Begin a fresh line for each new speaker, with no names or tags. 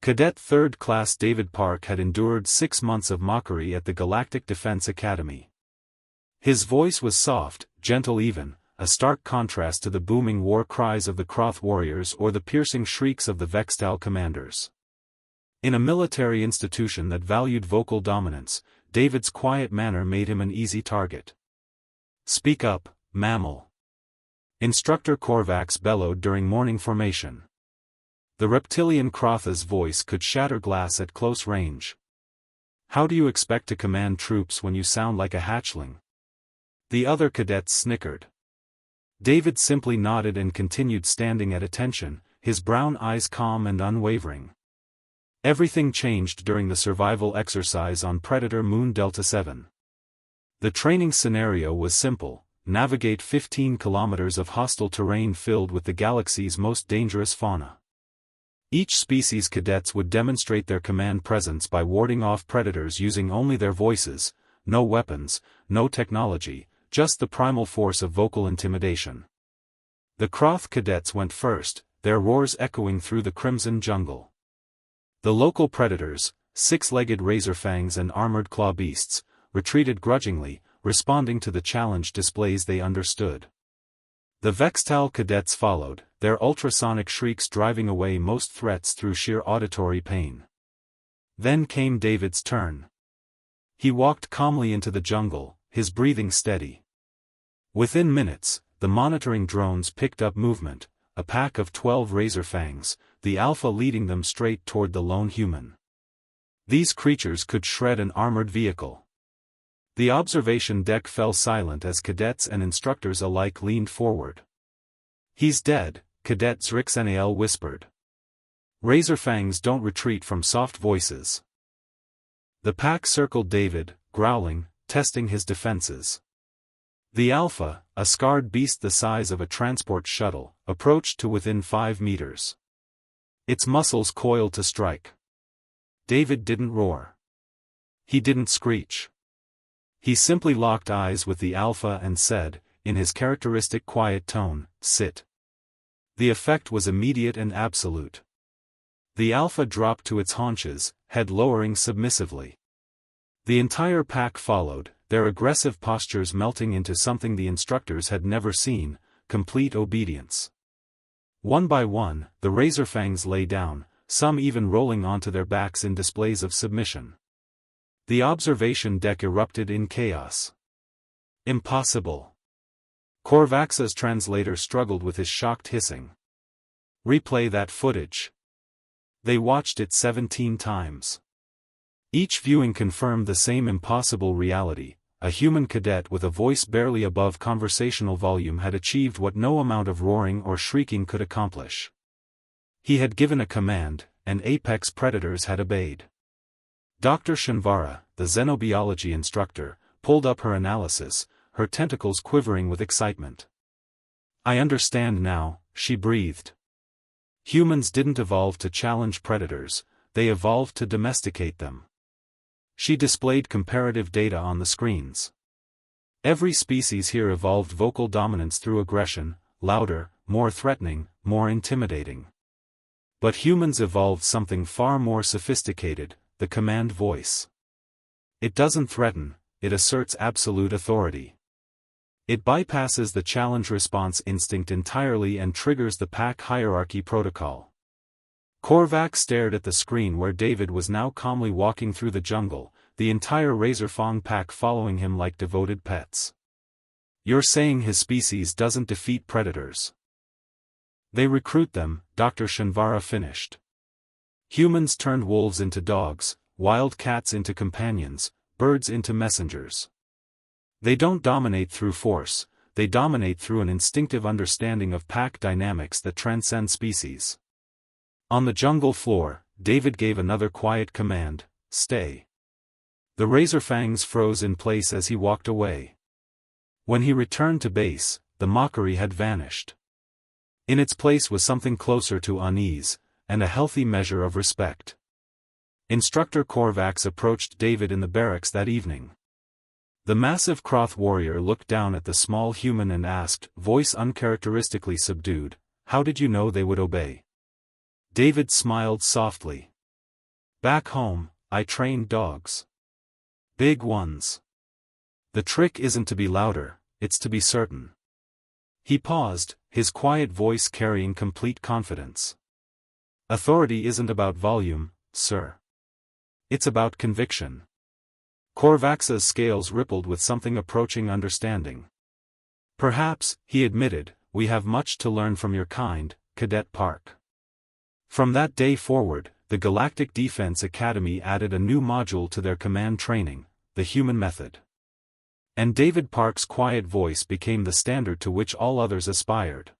Cadet Third Class David Park had endured 6 months of mockery at the Galactic Defense Academy. His voice was soft, gentle even, a stark contrast to the booming war cries of the Croth warriors or the piercing shrieks of the Vextal commanders. In a military institution that valued vocal dominance, David's quiet manner made him an easy target. "Speak up, mammal," Instructor Korvax bellowed during morning formation. The reptilian Krotha's voice could shatter glass at close range. "How do you expect to command troops when you sound like a hatchling?" The other cadets snickered. David simply nodded and continued standing at attention, his brown eyes calm and unwavering. Everything changed during the survival exercise on Predator Moon Delta 7. The training scenario was simple: navigate 15 kilometers of hostile terrain filled with the galaxy's most dangerous fauna. Each species cadets would demonstrate their command presence by warding off predators using only their voices, no weapons, no technology, just the primal force of vocal intimidation. The Croth cadets went first, their roars echoing through the crimson jungle. The local predators, 6-legged razorfangs and armored claw beasts, retreated grudgingly, responding to the challenge displays they understood. The Vextal cadets followed, their ultrasonic shrieks driving away most threats through sheer auditory pain. Then came David's turn. He walked calmly into the jungle, his breathing steady. Within minutes, the monitoring drones picked up movement, a pack of 12 razorfangs, the alpha leading them straight toward the lone human. These creatures could shred an armored vehicle. The observation deck fell silent as cadets and instructors alike leaned forward. "He's dead," Cadet Zrixenael whispered. "Razorfangs don't retreat from soft voices." The pack circled David, growling, testing his defenses. The alpha, a scarred beast the size of a transport shuttle, approached to within 5 meters. Its muscles coiled to strike. David didn't roar. He didn't screech. He simply locked eyes with the alpha and said, in his characteristic quiet tone, "Sit." The effect was immediate and absolute. The alpha dropped to its haunches, head lowering submissively. The entire pack followed, their aggressive postures melting into something the instructors had never seen: complete obedience. One by one, the razorfangs lay down, some even rolling onto their backs in displays of submission. The observation deck erupted in chaos. "Impossible." Korvax's translator struggled with his shocked hissing. "Replay that footage." They watched it 17 times. Each viewing confirmed the same impossible reality: a human cadet with a voice barely above conversational volume had achieved what no amount of roaring or shrieking could accomplish. He had given a command, and apex predators had obeyed. Dr. Shanvara, the xenobiology instructor, pulled up her analysis, her tentacles quivering with excitement. "I understand now," she breathed. "Humans didn't evolve to challenge predators, they evolved to domesticate them." She displayed comparative data on the screens. Every species here evolved vocal dominance through aggression, louder, more threatening, more intimidating. But humans evolved something far more sophisticated: the command voice. It doesn't threaten, it asserts absolute authority. It bypasses the challenge-response instinct entirely and triggers the pack hierarchy protocol. Korvax stared at the screen where David was now calmly walking through the jungle, the entire Razorfang pack following him like devoted pets. "You're saying his species doesn't defeat predators?" "They recruit them," Dr. Shanvara finished. "Humans turned wolves into dogs, wild cats into companions, birds into messengers. They don't dominate through force, they dominate through an instinctive understanding of pack dynamics that transcend species." On the jungle floor, David gave another quiet command: "Stay." The razorfangs froze in place as he walked away. When he returned to base, the mockery had vanished. In its place was something closer to unease, and a healthy measure of respect. Instructor Korvax approached David in the barracks that evening. The massive Croth warrior looked down at the small human and asked, voice uncharacteristically subdued, "How did you know they would obey?" David smiled softly. Back home, I trained dogs. Big ones. The trick isn't to be louder, it's to be certain. He paused, his quiet voice carrying complete confidence. Authority isn't about volume, sir. It's about conviction. Korvax's scales rippled with something approaching understanding. Perhaps, he admitted, we have much to learn from your kind, Cadet Park. From that day forward, the Galactic Defense Academy added a new module to their command training, the human method. And David Park's quiet voice became the standard to which all others aspired.